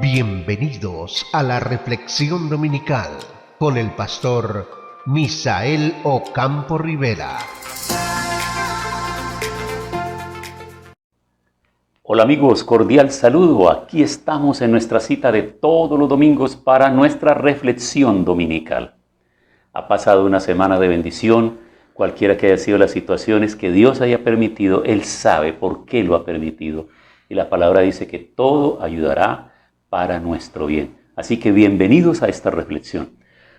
Bienvenidos a la reflexión dominical con el pastor Misael Ocampo Rivera. Hola amigos, cordial saludo. Aquí estamos en nuestra cita de todos los domingos para nuestra reflexión dominical. Ha pasado una semana de bendición, cualquiera que haya sido las situaciones que Dios haya permitido, Él sabe por qué lo ha permitido. Y la palabra dice que todo ayudará para nuestro bien. Así que bienvenidos a esta reflexión.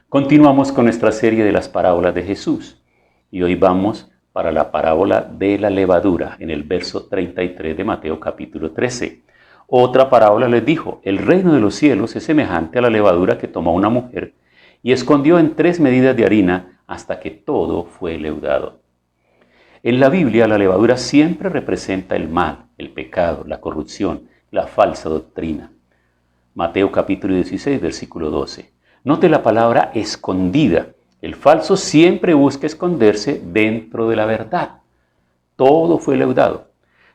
Continuamos con nuestra serie de las parábolas de Jesús. Y hoy vamos para la parábola de la levadura, en el verso 33 de Mateo capítulo 13. Otra parábola les dijo: el reino de los cielos es semejante a la levadura que tomó una mujer y escondió en 3 medidas de harina hasta que todo fue leudado. En la Biblia, la levadura siempre representa el mal, el pecado, la corrupción, la falsa doctrina. Mateo capítulo 16, versículo 12. Note la palabra escondida. El falso siempre busca esconderse dentro de la verdad. Todo fue leudado.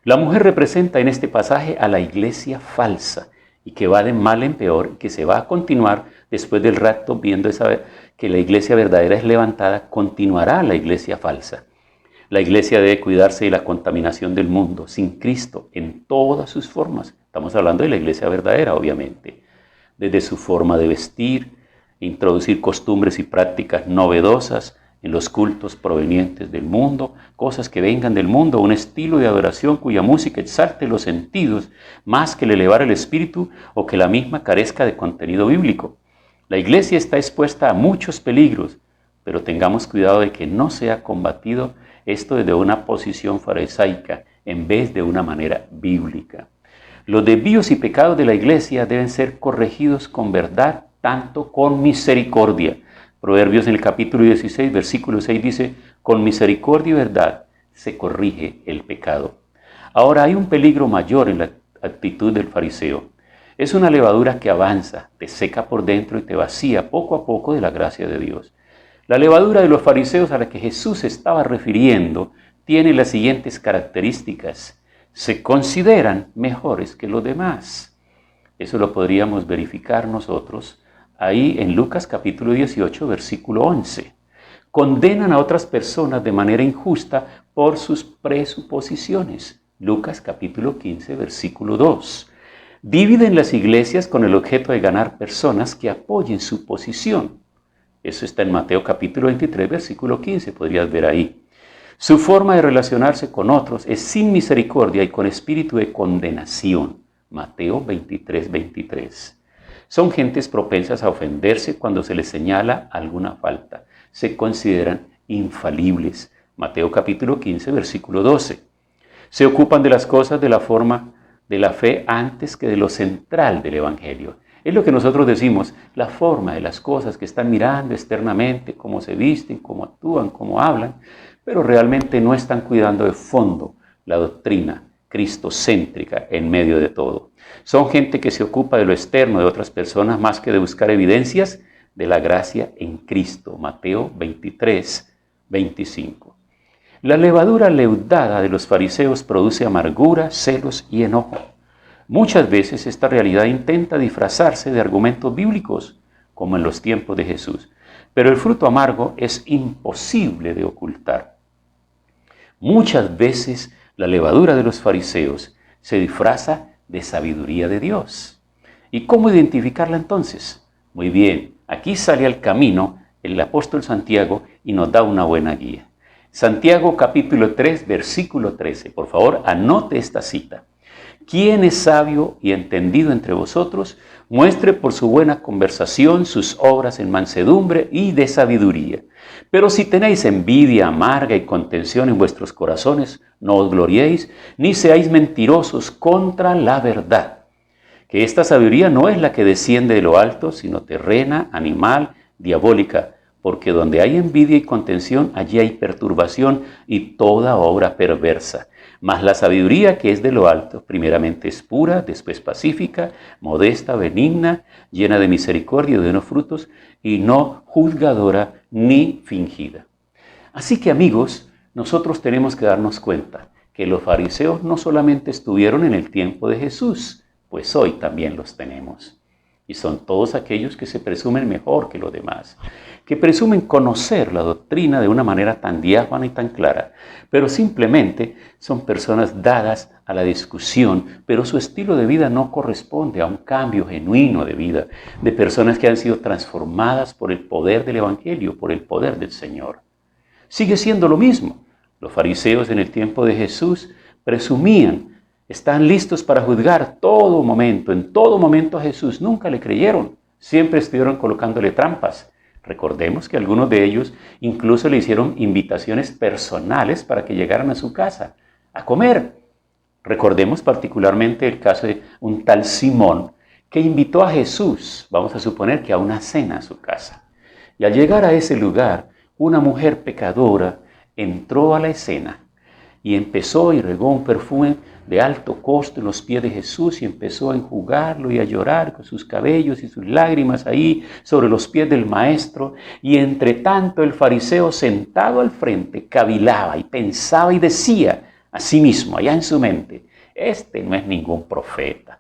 La mujer representa en este pasaje a la iglesia falsa y que va de mal en peor y que se va a continuar después del rapto, viendo que la iglesia verdadera es levantada, continuará la iglesia falsa. La iglesia debe cuidarse de la contaminación del mundo sin Cristo en todas sus formas. Estamos hablando de la iglesia verdadera, obviamente. Desde su forma de vestir, introducir costumbres y prácticas novedosas en los cultos provenientes del mundo, cosas que vengan del mundo, un estilo de adoración cuya música exalte los sentidos más que el elevar el espíritu o que la misma carezca de contenido bíblico. La iglesia está expuesta a muchos peligros, pero tengamos cuidado de que no sea combatido esto desde una posición farisaica en vez de una manera bíblica. Los desvíos y pecados de la iglesia deben ser corregidos con verdad, tanto con misericordia. Proverbios en el capítulo 16, versículo 6 dice: con misericordia y verdad se corrige el pecado. Ahora hay un peligro mayor en la actitud del fariseo. Es una levadura que avanza, te seca por dentro y te vacía poco a poco de la gracia de Dios. La levadura de los fariseos a la que Jesús se estaba refiriendo tiene las siguientes características. Se consideran mejores que los demás. Eso lo podríamos verificar nosotros ahí en Lucas capítulo 18, versículo 11. Condenan a otras personas de manera injusta por sus presuposiciones. Lucas capítulo 15, versículo 2. Dividen las iglesias con el objeto de ganar personas que apoyen su posición. Eso está en Mateo capítulo 23, versículo 15, podrías ver ahí. Su forma de relacionarse con otros es sin misericordia y con espíritu de condenación. Mateo 23, 23. Son gentes propensas a ofenderse cuando se les señala alguna falta. Se consideran infalibles. Mateo capítulo 15, versículo 12. Se ocupan de las cosas de la forma de la fe antes que de lo central del evangelio. Es lo que nosotros decimos, la forma de las cosas que están mirando externamente, cómo se visten, cómo actúan, cómo hablan, pero realmente no están cuidando de fondo la doctrina cristocéntrica en medio de todo. Son gente que se ocupa de lo externo de otras personas más que de buscar evidencias de la gracia en Cristo. Mateo 23, 25. La levadura leudada de los fariseos produce amargura, celos y enojo. Muchas veces esta realidad intenta disfrazarse de argumentos bíblicos, como en los tiempos de Jesús, pero el fruto amargo es imposible de ocultar. Muchas veces la levadura de los fariseos se disfraza de sabiduría de Dios. ¿Y cómo identificarla entonces? Muy bien, aquí sale al camino el apóstol Santiago y nos da una buena guía. Santiago capítulo 3, versículo 13. Por favor, anote esta cita. ¿Quién es sabio y entendido entre vosotros? Muestre por su buena conversación sus obras en mansedumbre y de sabiduría. Pero si tenéis envidia amarga y contención en vuestros corazones, no os gloriéis, ni seáis mentirosos contra la verdad. Que esta sabiduría no es la que desciende de lo alto, sino terrena, animal, diabólica, porque donde hay envidia y contención, allí hay perturbación y toda obra perversa. Mas la sabiduría que es de lo alto, primeramente es pura, después pacífica, modesta, benigna, llena de misericordia y de buenos frutos, y no juzgadora ni fingida. Así que amigos, nosotros tenemos que darnos cuenta que los fariseos no solamente estuvieron en el tiempo de Jesús, pues hoy también los tenemos. Y son todos aquellos que se presumen mejor que los demás, que presumen conocer la doctrina de una manera tan diáfana y tan clara, pero simplemente son personas dadas a la discusión, pero su estilo de vida no corresponde a un cambio genuino de vida, de personas que han sido transformadas por el poder del Evangelio, por el poder del Señor. Sigue siendo lo mismo. Los fariseos en el tiempo de Jesús presumían, están listos para juzgar en todo momento a Jesús. Nunca le creyeron, siempre estuvieron colocándole trampas. Recordemos que algunos de ellos incluso le hicieron invitaciones personales para que llegaran a su casa a comer. Recordemos particularmente el caso de un tal Simón que invitó a Jesús, vamos a suponer que a una cena a su casa. Y al llegar a ese lugar, una mujer pecadora entró a la escena y empezó y regó un perfume de alto costo en los pies de Jesús y empezó a enjugarlo y a llorar con sus cabellos y sus lágrimas ahí sobre los pies del maestro. Y entre tanto el fariseo sentado al frente cavilaba y pensaba y decía a sí mismo, allá en su mente, este no es ningún profeta,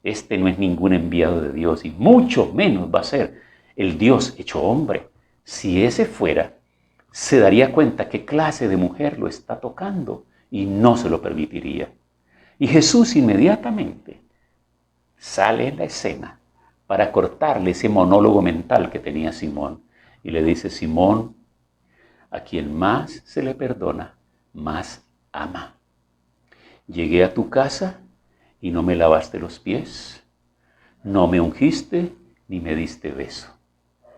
este no es ningún enviado de Dios y mucho menos va a ser el Dios hecho hombre. Si ese fuera, se daría cuenta qué clase de mujer lo está tocando y no se lo permitiría. Y Jesús inmediatamente sale en la escena para cortarle ese monólogo mental que tenía Simón y le dice, Simón, a quien más se le perdona, más ama. Llegué a tu casa y no me lavaste los pies, no me ungiste ni me diste beso.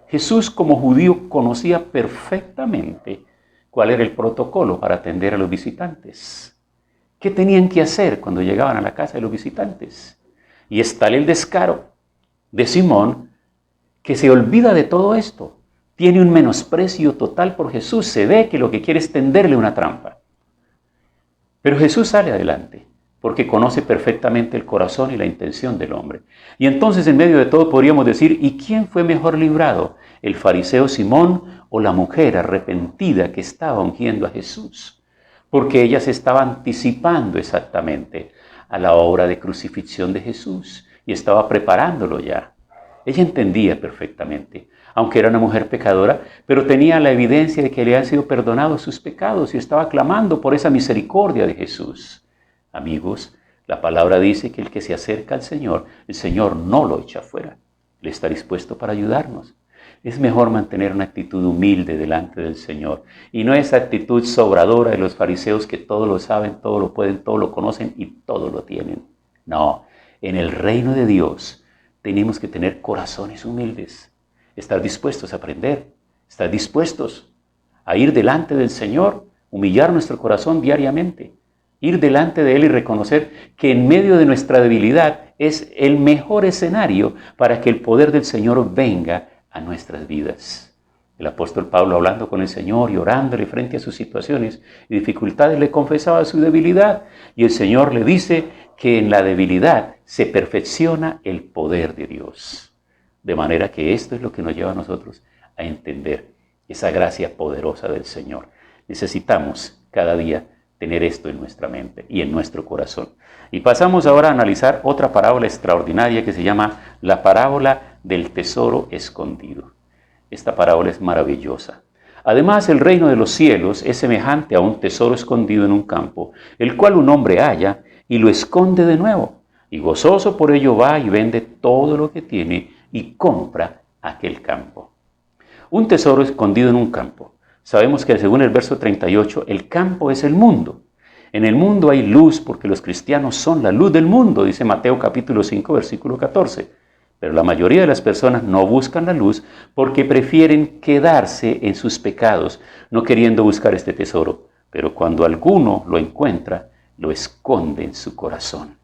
Jesús como judío conocía perfectamente cuál era el protocolo para atender a los visitantes. ¿Qué tenían que hacer cuando llegaban a la casa de los visitantes? Y es tal el descaro de Simón que se olvida de todo esto. Tiene un menosprecio total por Jesús. Se ve que lo que quiere es tenderle una trampa. Pero Jesús sale adelante porque conoce perfectamente el corazón y la intención del hombre. Y entonces en medio de todo podríamos decir, ¿y quién fue mejor librado? ¿El fariseo Simón o la mujer arrepentida que estaba ungiendo a Jesús? Porque ella se estaba anticipando exactamente a la obra de crucifixión de Jesús y estaba preparándolo ya. Ella entendía perfectamente, aunque era una mujer pecadora, pero tenía la evidencia de que le han sido perdonados sus pecados y estaba clamando por esa misericordia de Jesús. Amigos, la palabra dice que el que se acerca al Señor, el Señor no lo echa fuera. Él está dispuesto para ayudarnos. Es mejor mantener una actitud humilde delante del Señor y no esa actitud sobradora de los fariseos que todo lo saben, todo lo pueden, todo lo conocen y todo lo tienen. No, en el reino de Dios tenemos que tener corazones humildes, estar dispuestos a aprender, estar dispuestos a ir delante del Señor, humillar nuestro corazón diariamente, ir delante de Él y reconocer que en medio de nuestra debilidad es el mejor escenario para que el poder del Señor venga a nuestras vidas. El apóstol Pablo, hablando con el Señor y orándole frente a sus situaciones y dificultades, le confesaba su debilidad y el Señor le dice que en la debilidad se perfecciona el poder de Dios. De manera que esto es lo que nos lleva a nosotros a entender esa gracia poderosa del Señor. Necesitamos cada día tener esto en nuestra mente y en nuestro corazón. Y pasamos ahora a analizar otra parábola extraordinaria que se llama la parábola del tesoro escondido. Esta parábola es maravillosa. Además, el reino de los cielos es semejante a un tesoro escondido en un campo, el cual un hombre halla y lo esconde de nuevo. Y gozoso por ello va y vende todo lo que tiene y compra aquel campo. Un tesoro escondido en un campo. Sabemos que según el verso 38, el campo es el mundo. En el mundo hay luz porque los cristianos son la luz del mundo, dice Mateo capítulo 5, versículo 14. Pero la mayoría de las personas no buscan la luz porque prefieren quedarse en sus pecados, no queriendo buscar este tesoro. Pero cuando alguno lo encuentra, lo esconde en su corazón.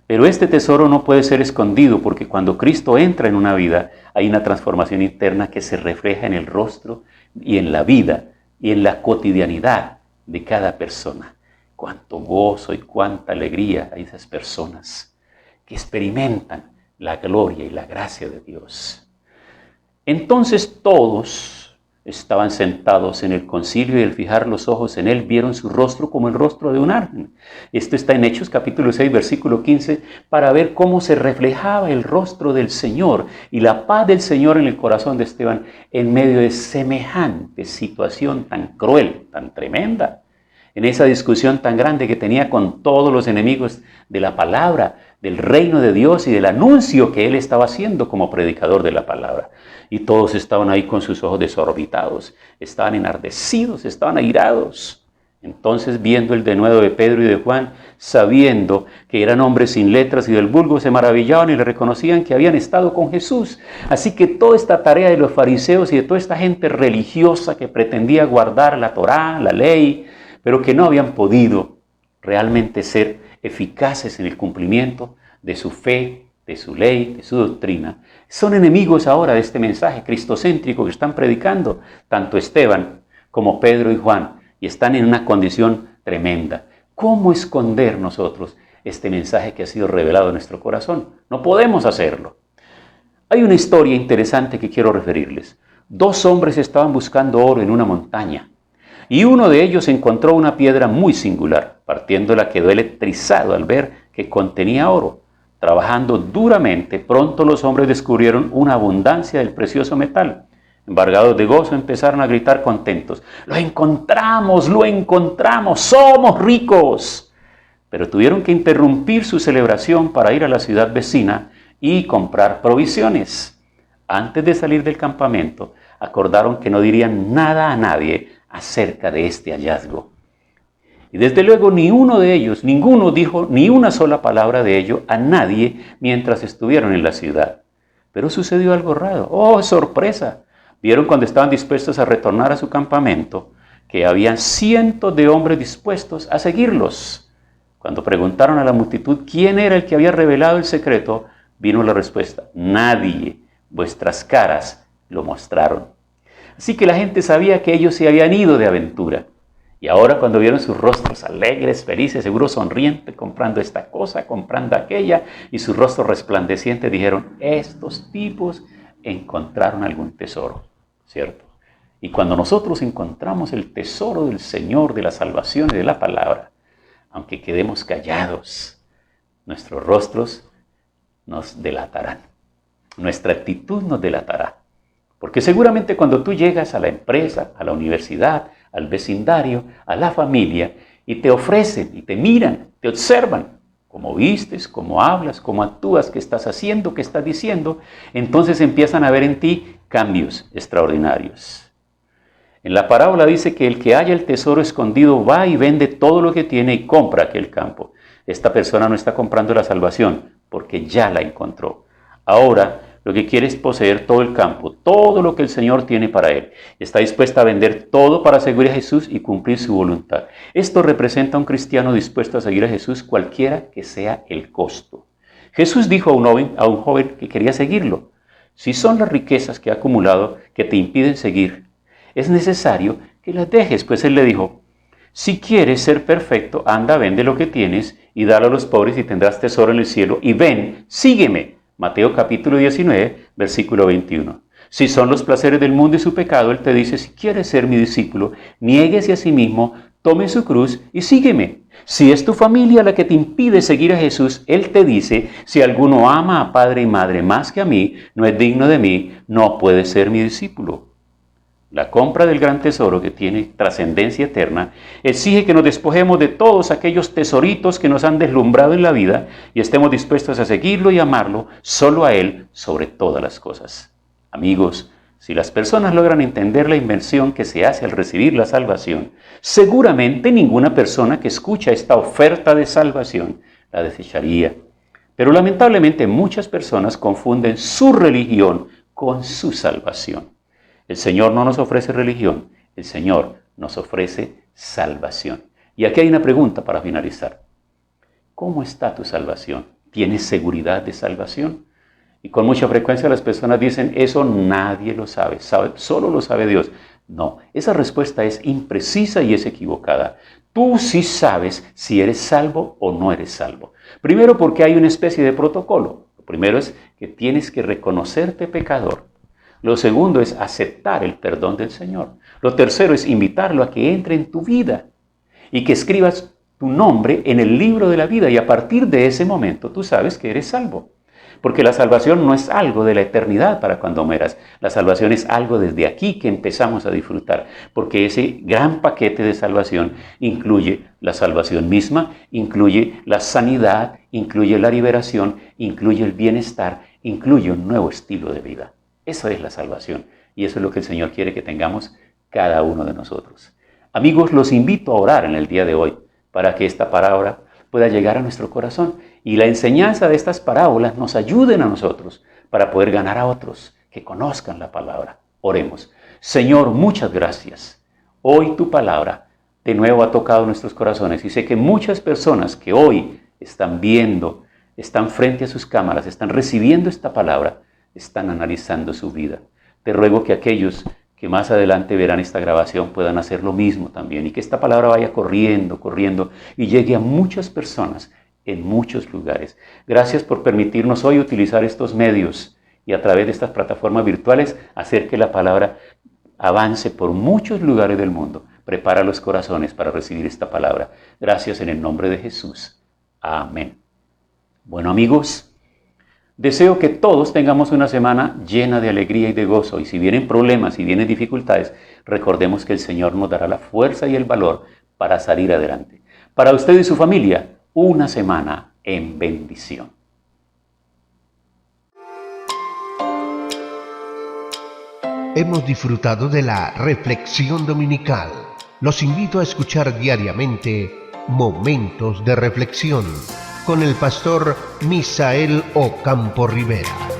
Pero este tesoro no puede ser escondido porque cuando Cristo entra en una vida, hay una transformación interna que se refleja en el rostro y en la vida y en la cotidianidad de cada persona. Cuánto gozo y cuánta alegría hay esas personas que experimentan la gloria y la gracia de Dios. Entonces todos estaban sentados en el concilio y al fijar los ojos en él vieron su rostro como el rostro de un ángel. Esto está en Hechos capítulo 6, versículo 15, para ver cómo se reflejaba el rostro del Señor y la paz del Señor en el corazón de Esteban en medio de semejante situación tan cruel, tan tremenda. En esa discusión tan grande que tenía con todos los enemigos de la palabra, del reino de Dios y del anuncio que él estaba haciendo como predicador de la palabra. Y todos estaban ahí con sus ojos desorbitados, estaban enardecidos, estaban airados. Entonces, viendo el denuedo de Pedro y de Juan, sabiendo que eran hombres sin letras y del vulgo, se maravillaban y le reconocían que habían estado con Jesús. Así que toda esta tarea de los fariseos y de toda esta gente religiosa que pretendía guardar la Torá, la ley, pero que no habían podido realmente ser eficaces en el cumplimiento de su fe, de su ley, de su doctrina, son enemigos ahora de este mensaje cristocéntrico que están predicando tanto Esteban como Pedro y Juan, y están en una condición tremenda. ¿Cómo esconder nosotros este mensaje que ha sido revelado en nuestro corazón? No podemos hacerlo. Hay una historia interesante que quiero referirles. 2 hombres estaban buscando oro en una montaña. Y uno de ellos encontró una piedra muy singular. Partiéndola quedó electrizado al ver que contenía oro. Trabajando duramente, pronto los hombres descubrieron una abundancia del precioso metal. Embargados de gozo, empezaron a gritar contentos: ¡Lo encontramos! ¡Lo encontramos! ¡Somos ricos! Pero tuvieron que interrumpir su celebración para ir a la ciudad vecina y comprar provisiones. Antes de salir del campamento, acordaron que no dirían nada a nadie acerca de este hallazgo. Y desde luego ninguno dijo ni una sola palabra de ello a nadie mientras estuvieron en la ciudad. Pero sucedió algo raro. ¡Oh, sorpresa! Vieron cuando estaban dispuestos a retornar a su campamento que habían cientos de hombres dispuestos a seguirlos. Cuando preguntaron a la multitud quién era el que había revelado el secreto, vino la respuesta: nadie, vuestras caras lo mostraron. Así que la gente sabía que ellos se habían ido de aventura. Y ahora cuando vieron sus rostros alegres, felices, seguro sonrientes, comprando esta cosa, comprando aquella, y su rostro resplandeciente, dijeron: estos tipos encontraron algún tesoro, ¿cierto? Y cuando nosotros encontramos el tesoro del Señor, de la salvación y de la palabra, aunque quedemos callados, nuestros rostros nos delatarán. Nuestra actitud nos delatará. Porque seguramente cuando tú llegas a la empresa, a la universidad, al vecindario, a la familia, y te ofrecen, y te miran, te observan, cómo vistes, cómo hablas, cómo actúas, qué estás haciendo, qué estás diciendo, entonces empiezan a ver en ti cambios extraordinarios. En la parábola dice que el que halla el tesoro escondido va y vende todo lo que tiene y compra aquel campo. Esta persona no está comprando la salvación porque ya la encontró. Ahora lo que quiere es poseer todo el campo, todo lo que el Señor tiene para él. Está dispuesta a vender todo para seguir a Jesús y cumplir su voluntad. Esto representa a un cristiano dispuesto a seguir a Jesús cualquiera que sea el costo. Jesús dijo a un joven que quería seguirlo: si son las riquezas que ha acumulado que te impiden seguir, es necesario que las dejes. Pues él le dijo: si quieres ser perfecto, anda, vende lo que tienes y dalo a los pobres y tendrás tesoro en el cielo, y ven, sígueme. Mateo capítulo 19, versículo 21. Si son los placeres del mundo y su pecado, él te dice: si quieres ser mi discípulo, niéguese a sí mismo, tome su cruz y sígueme. Si es tu familia la que te impide seguir a Jesús, él te dice: si alguno ama a padre y madre más que a mí, no es digno de mí, no puede ser mi discípulo. La compra del gran tesoro, que tiene trascendencia eterna, exige que nos despojemos de todos aquellos tesoritos que nos han deslumbrado en la vida y estemos dispuestos a seguirlo y amarlo solo a Él sobre todas las cosas. Amigos, si las personas logran entender la inversión que se hace al recibir la salvación, seguramente ninguna persona que escucha esta oferta de salvación la desecharía. Pero lamentablemente muchas personas confunden su religión con su salvación. El Señor no nos ofrece religión, el Señor nos ofrece salvación. Y aquí hay una pregunta para finalizar. ¿Cómo está tu salvación? ¿Tienes seguridad de salvación? Y con mucha frecuencia las personas dicen: eso nadie lo sabe, solo lo sabe Dios. No, esa respuesta es imprecisa y es equivocada. Tú sí sabes si eres salvo o no eres salvo. Primero, porque hay una especie de protocolo. Lo primero es que tienes que reconocerte pecador. Lo segundo es aceptar el perdón del Señor. Lo tercero es invitarlo a que entre en tu vida y que escribas tu nombre en el libro de la vida, y a partir de ese momento tú sabes que eres salvo. Porque la salvación no es algo de la eternidad para cuando mueras. La salvación es algo desde aquí que empezamos a disfrutar. Porque ese gran paquete de salvación incluye la salvación misma, incluye la sanidad, incluye la liberación, incluye el bienestar, incluye un nuevo estilo de vida. Esa es la salvación. Y eso es lo que el Señor quiere que tengamos cada uno de nosotros. Amigos, los invito a orar en el día de hoy para que esta palabra pueda llegar a nuestro corazón y la enseñanza de estas parábolas nos ayuden a nosotros para poder ganar a otros que conozcan la palabra. Oremos. Señor, muchas gracias. Hoy tu palabra de nuevo ha tocado nuestros corazones y sé que muchas personas que hoy están viendo, están frente a sus cámaras, están recibiendo esta palabra, están analizando su vida. Te ruego que aquellos que más adelante verán esta grabación puedan hacer lo mismo también y que esta palabra vaya corriendo y llegue a muchas personas en muchos lugares. Gracias por permitirnos hoy utilizar estos medios y a través de estas plataformas virtuales hacer que la palabra avance por muchos lugares del mundo. Prepara los corazones para recibir esta palabra. Gracias en el nombre de Jesús. Amén. Bueno, amigos, deseo que todos tengamos una semana llena de alegría y de gozo. Y si vienen problemas, si vienen dificultades, recordemos que el Señor nos dará la fuerza y el valor para salir adelante. Para usted y su familia, una semana en bendición. Hemos disfrutado de la reflexión dominical. Los invito a escuchar diariamente Momentos de Reflexión con el pastor Misael Ocampo Rivera.